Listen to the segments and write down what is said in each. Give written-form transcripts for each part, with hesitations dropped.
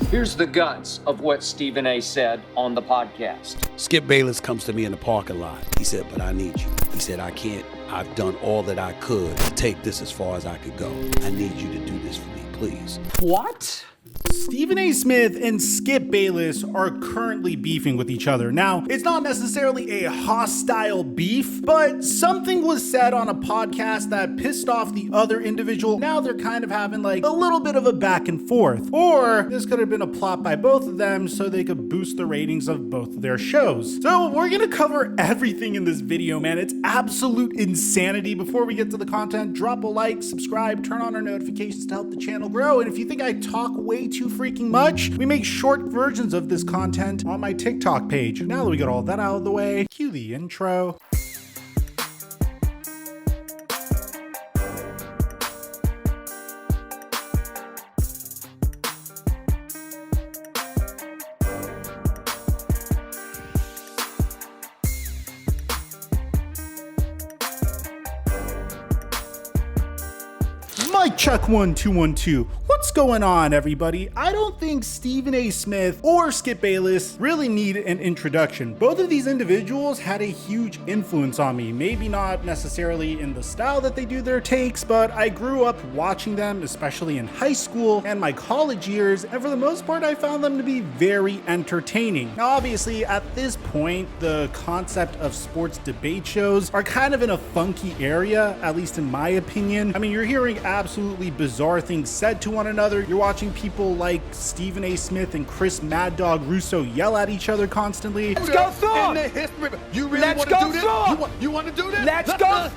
Here's the guts of what Stephen A. said on the podcast. Skip Bayless comes to me in the parking lot. He said, but I need you. He said, I can't. I've done all that I could to take this as far as I could go. I need you to do this for me, please. What? Stephen A. Smith and Skip Bayless are currently beefing with each other. Now, it's not necessarily a hostile beef, but something was said on a podcast that pissed off the other individual. Now they're kind of having like a little bit of a back and forth. Or this could have been a plot by both of them so they could boost the ratings of both of their shows. So we're gonna cover everything in this video, man. It's absolute insanity. Before we get to the content, drop a like, subscribe, turn on our notifications to help the channel grow. And if you think I talk way too freaking much, we make short versions of this content on my TikTok page. Now that we got all that out of the way, cue the intro. Mic check 1 2 1 2. What's going on, everybody? I don't think Stephen A. Smith or Skip Bayless really need an introduction. Both of these individuals had a huge influence on me. Maybe not necessarily in the style that they do their takes, but I grew up watching them, especially in high school and my college years, and for the most part, I found them to be very entertaining. Now, obviously, at this point, the concept of sports debate shows are kind of in a funky area, at least in my opinion. I mean, you're hearing absolutely bizarre things said to one another. You're watching people like Stephen A. Smith and Chris Mad Dog Russo yell at each other constantly. Let's go through it. You really want to do this? You want to do this? Let's go.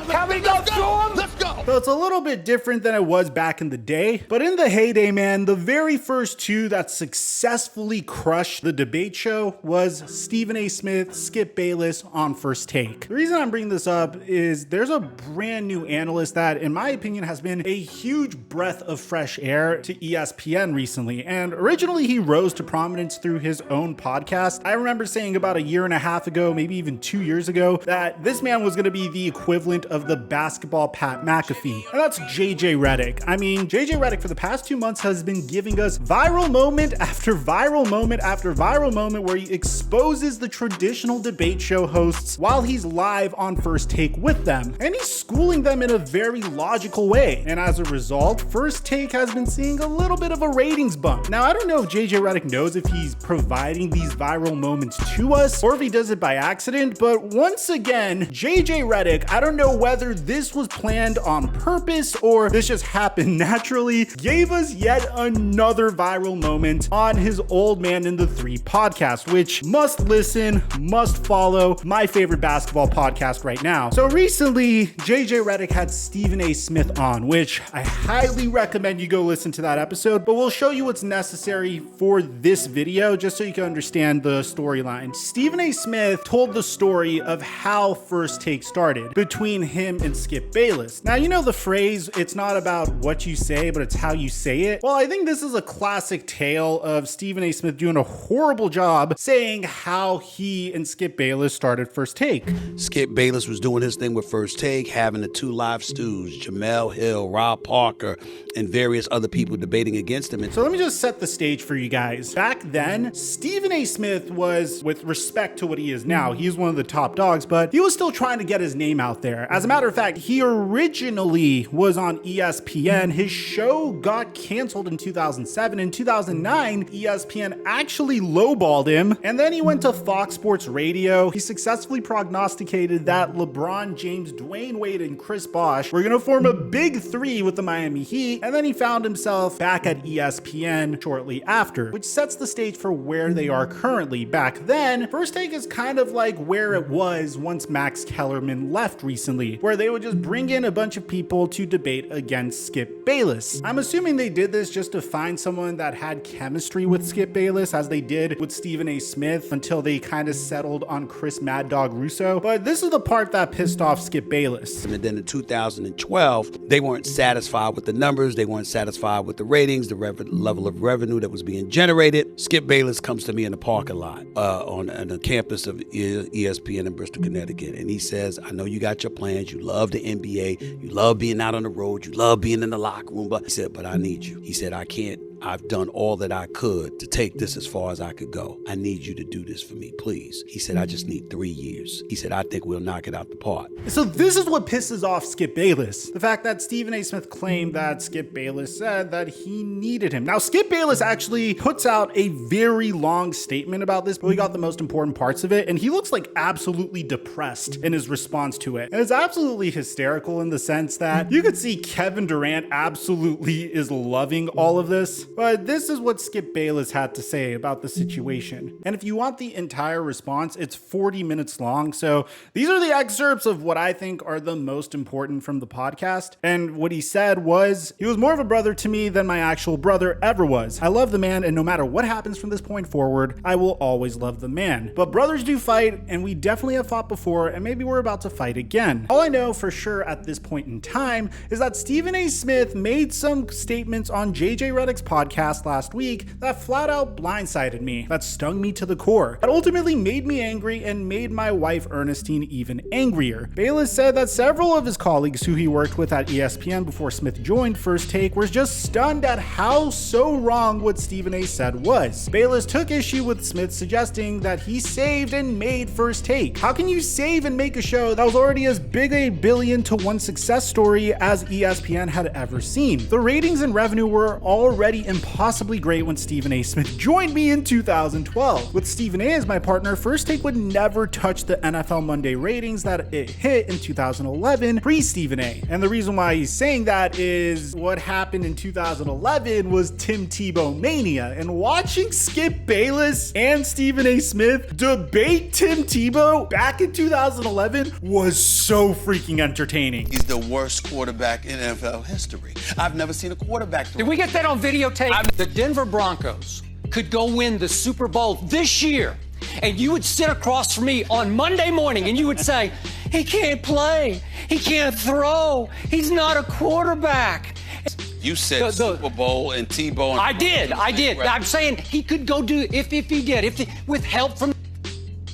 Can we go through them? Let's go. So it's a little bit different than it was back in the day. But in the heyday, man, the very first two that successfully crushed the debate show was Stephen A. Smith, Skip Bayless on First Take. The reason I'm bringing this up is there's a brand new analyst that, in my opinion, has been a huge breath of fresh air to ESPN recently. And originally he rose to prominence through his own podcast. I remember saying about a year and a half ago, maybe even 2 years ago, that this man was going to be the equivalent of the basketball Pat McAfee. And that's JJ Redick. I mean, JJ Redick for the past 2 months has been giving us viral moment after viral moment after viral moment where he exposes the traditional debate show hosts while he's live on First Take with them. And he's schooling them in a very logical way. And as a result, First Take has been seeing a little bit of a ratings bump. Now, I don't know if JJ Redick knows if he's providing these viral moments to us or if he does it by accident, but once again, JJ Redick, I don't know whether this was planned on purpose or this just happened naturally, gave us yet another viral moment on his Old Man in the Three podcast, which must listen, must follow, my favorite basketball podcast right now. So recently, JJ Redick had Stephen A. Smith on, which I highly recommend you go listen to that episode, but we'll show you what's necessary for this video just so you can understand the storyline. Stephen A. Smith told the story of how First Take started between him and Skip Bayless. Now, you know the phrase, it's not about what you say, but it's how you say it. Well, I think this is a classic tale of Stephen A. Smith doing a horrible job saying how he and Skip Bayless started First Take. Skip Bayless was doing his thing with First Take, having the two live stews, Jamel Hill, Rob Parker, and various other people debating against him. So let me just set the stage for you guys. Back then, Stephen A. Smith was, with respect to what he is now, he's one of the top dogs, but he was still trying to get his name out there. As a matter of fact, he originally was on ESPN. His show got canceled in 2007. In 2009, ESPN actually lowballed him, and then he went to Fox Sports Radio. He successfully prognosticated that LeBron James, Dwayne Wade, and Chris Bosh were gonna form a big three with the Miami Heat, and then he found himself back at ESPN shortly after, which sets the stage for where they are currently. Back then, First Take is kind of like where it was once Max Kellerman left recently, where they would just bring in a bunch of people to debate against Skip Bayless. I'm assuming they did this just to find someone that had chemistry with Skip Bayless, as they did with Stephen A. Smith, until they kind of settled on Chris Mad Dog Russo. But this is the part that pissed off Skip Bayless. And then in 2012, they weren't satisfied with the numbers, they weren't satisfied with the ratings, the level of revenue that was being generated. Skip Bayless comes to me in the parking lot on the campus of ESPN in Bristol, Connecticut, and he says, I know you got your plans, you love the NBA, you love being out on the road, you love being in the locker room, but he said, but I need you. He said, I can't I've done all that I could to take this as far as I could go. I need you to do this for me, please. He said, I just need 3 years. He said, I think we'll knock it out the park. So this is what pisses off Skip Bayless. The fact that Stephen A. Smith claimed that Skip Bayless said that he needed him. Now, Skip Bayless actually puts out a very long statement about this, but we got the most important parts of it, and he looks like absolutely depressed in his response to it. And it's absolutely hysterical in the sense that you could see Kevin Durant absolutely is loving all of this, but this is what Skip Bayless had to say about the situation. And if you want the entire response, it's 40 minutes long, so these are the excerpts of what I think are the most important from the podcast. And what he said was, he was more of a brother to me than my actual brother ever was. I love the man, and no matter what happens from this point forward, I will always love the man. But brothers do fight, and we definitely have fought before, and maybe we're about to fight again. All I know for sure at this point in time is that Stephen A. Smith made some statements on JJ Redick's podcast last week that flat out blindsided me, that stung me to the core, that ultimately made me angry and made my wife Ernestine even angrier. Bayless said that several of his colleagues who he worked with at ESPN before Smith joined First Take were just stunned at how so wrong what Stephen A. said was. Bayless took issue with Smith suggesting that he saved and made First Take. How can you save and make a show that was already as big a billion-to-one success story as ESPN had ever seen? The ratings and revenue were already impossibly great when Stephen A. Smith joined me in 2012. With Stephen A. as my partner, First Take would never touch the NFL Monday ratings that it hit in 2011 pre-Stephen A. And the reason why he's saying that is what happened in 2011 was Tim Tebow mania, and watching Skip Bayless and Stephen A. Smith debate Tim Tebow back in 2011 was so freaking entertaining. He's the worst quarterback in NFL history. I've never seen a quarterback. Did we get that on videotape? The Denver Broncos could go win the Super Bowl this year, and you would sit across from me on Monday morning and you would say, he can't play, he can't throw, he's not a quarterback. You said Super Bowl and Tebow. And I did. I'm saying he could go do, if he did, with help from...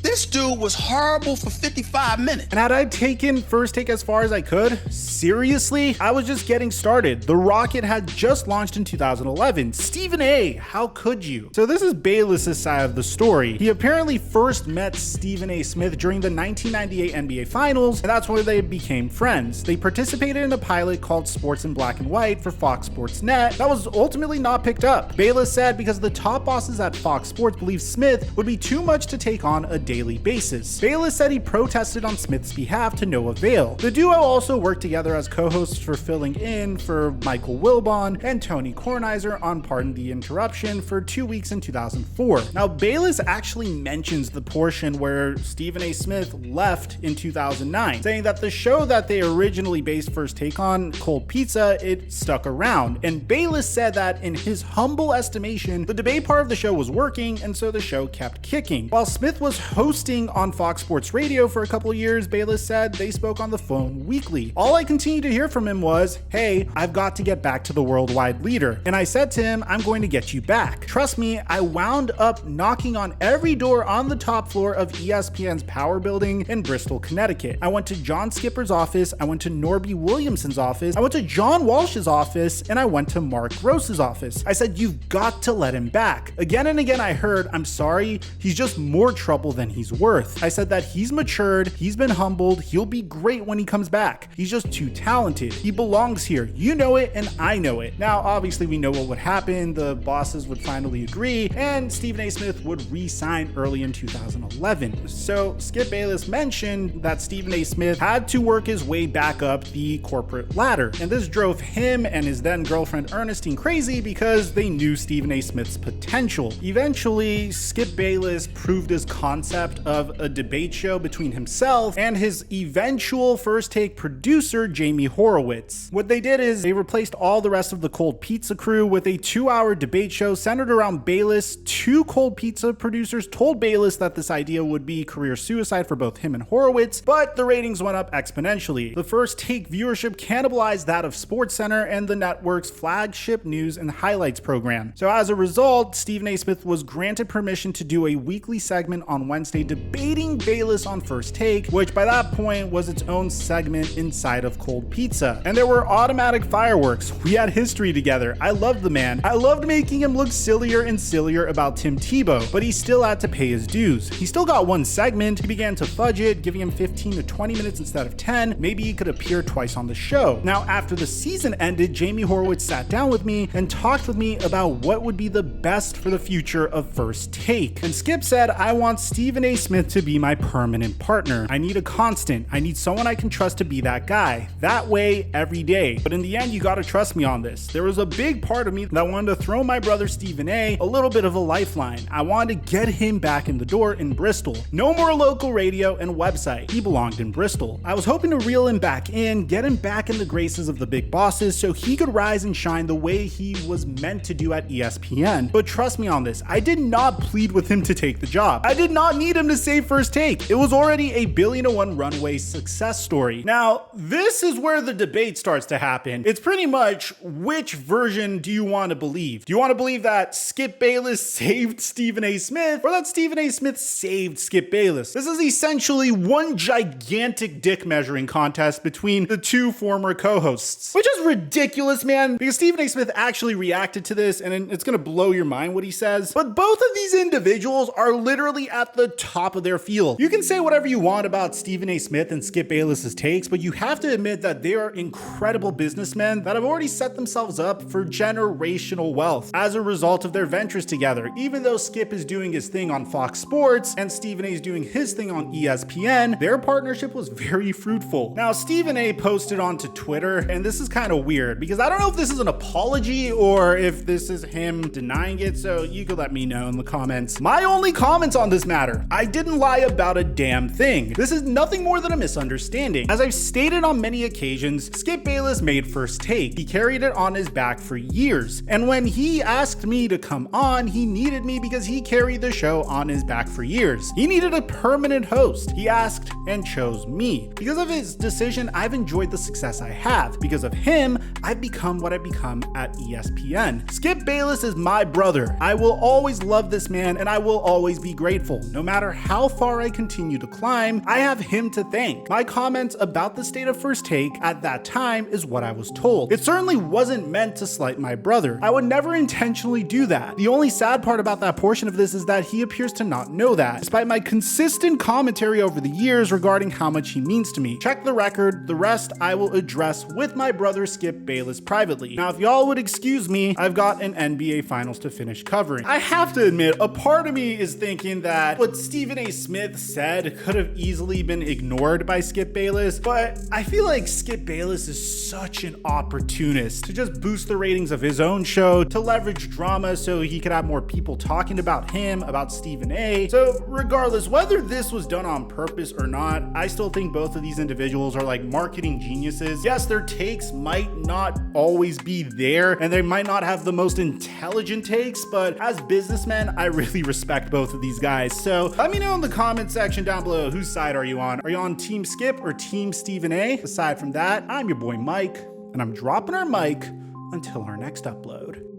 This dude was horrible for 55 minutes. And had I taken First Take as far as I could, seriously, I was just getting started. The rocket had just launched in 2011. Stephen A., how could you? So this is Bayless's side of the story. He apparently first met Stephen A. Smith during the 1998 NBA Finals, and that's where they became friends. They participated in a pilot called Sports in Black and White for Fox Sports Net that was ultimately not picked up. Bayless said because the top bosses at Fox Sports believed Smith would be too much to take on a daily basis. Bayless said he protested on Smith's behalf to no avail. The duo also worked together as co-hosts for filling in for Michael Wilbon and Tony Kornheiser on Pardon the Interruption for 2 weeks in 2004. Now, Bayless actually mentions the portion where Stephen A. Smith left in 2009, saying that the show that they originally based First Take on, Cold Pizza, it stuck around. And Bayless said that in his humble estimation, the debate part of the show was working, and so the show kept kicking. While Smith was hosting on Fox Sports Radio for a couple of years, Bayless said they spoke on the phone weekly. All I continued to hear from him was, hey, I've got to get back to the worldwide leader. And I said to him, I'm going to get you back. Trust me, I wound up knocking on every door on the top floor of ESPN's Power Building in Bristol, Connecticut. I went to John Skipper's office, I went to Norby Williamson's office, I went to John Walsh's office, and I went to Mark Gross's office. I said, you've got to let him back. Again and again I heard, I'm sorry, he's just more trouble than he's worth. I said that he's matured, he's been humbled, he'll be great when he comes back. He's just too talented. He belongs here. You know it and I know it. Now, obviously we know what would happen. The bosses would finally agree and Stephen A. Smith would re-sign early in 2011. So Skip Bayless mentioned that Stephen A. Smith had to work his way back up the corporate ladder. And this drove him and his then girlfriend Ernestine crazy because they knew Stephen A. Smith's potential. Eventually, Skip Bayless proved his concept of a debate show between himself and his eventual First Take producer, Jamie Horowitz. What they did is they replaced all the rest of the Cold Pizza crew with a 2-hour debate show centered around Bayless. 2 Cold Pizza producers told Bayless that this idea would be career suicide for both him and Horowitz, but the ratings went up exponentially. The First Take viewership cannibalized that of SportsCenter and the network's flagship news and highlights program. So as a result, Stephen A. Smith was granted permission to do a weekly segment on Wednesday debating Bayless on First Take, which by that point was its own segment inside of Cold Pizza. And there were automatic fireworks. We had history together. I loved the man. I loved making him look sillier and sillier about Tim Tebow, but he still had to pay his dues. He still got one segment. He began to fudge it, giving him 15 to 20 minutes instead of 10. Maybe he could appear twice on the show. Now, after the season ended, Jamie Horowitz sat down with me and talked with me about what would be the best for the future of First Take. And Skip said, I want Stephen A. Smith to be my permanent partner. I need a constant. I need someone I can trust to be that guy. That way, every day. But in the end, you gotta trust me on this. There was a big part of me that wanted to throw my brother Stephen A. little bit of a lifeline. I wanted to get him back in the door in Bristol. No more local radio and website. He belonged in Bristol. I was hoping to reel him back in, get him back in the graces of the big bosses so he could rise and shine the way he was meant to do at ESPN. But trust me on this, I did not plead with him to take the job. I did not need him to save First Take. It was already a billion-to-one runway success story. Now, this is where the debate starts to happen. It's pretty much, which version do you want to believe? Do you want to believe that Skip Bayless saved Stephen A. Smith, or that Stephen A. Smith saved Skip Bayless? This is essentially one gigantic dick measuring contest between the two former co-hosts, which is ridiculous, man, because Stephen A. Smith actually reacted to this, and it's gonna blow your mind what he says. But both of these individuals are literally at the top of their field. You can say whatever you want about Stephen A. Smith and Skip Bayless's takes, but you have to admit that they are incredible businessmen that have already set themselves up for generational wealth as a result of their ventures together. Even though Skip is doing his thing on Fox Sports and Stephen A. is doing his thing on ESPN, their partnership was very fruitful. Now, Stephen A. posted onto Twitter, and this is kind of weird because I don't know if this is an apology or if this is him denying it, so you could let me know in the comments. My only comments on this matter: I didn't lie about a damn thing. This is nothing more than a misunderstanding. As I've stated on many occasions, Skip Bayless made First Take. He carried it on his back for years, and when he asked me to come on, he needed me because he carried the show on his back for years. He needed a permanent host. He asked and chose me. Because of his decision, I've enjoyed the success I have. Because of him, I've become what I've become at ESPN. Skip Bayless is my brother. I will always love this man, and I will always be grateful. No matter how far I continue to climb, I have him to thank. My comments about the state of First Take at that time is what I was told. It certainly wasn't meant to slight my brother. I would never intentionally do that. The only sad part about that portion of this is that he appears to not know that, despite my consistent commentary over the years regarding how much he means to me. Check the record. The rest I will address with my brother Skip Bayless privately. Now, if y'all would excuse me, I've got an NBA Finals to finish covering. I have to admit, a part of me is thinking that what Stephen A. Smith said could have easily been ignored by Skip Bayless, but I feel like Skip Bayless is such an opportunist to just boost the ratings of his own show, to leverage drama so he could have more people talking about him, about Stephen A. So regardless, whether this was done on purpose or not, I still think both of these individuals are like marketing geniuses. Yes, their takes might not always be there, and they might not have the most intelligent takes, but as businessmen, I really respect both of these guys. So let me know in the comment section down below, whose side are you on? Are you on Team Skip or Team Stephen A? Aside from that, I'm your boy Mike, and I'm dropping our mic until our next upload.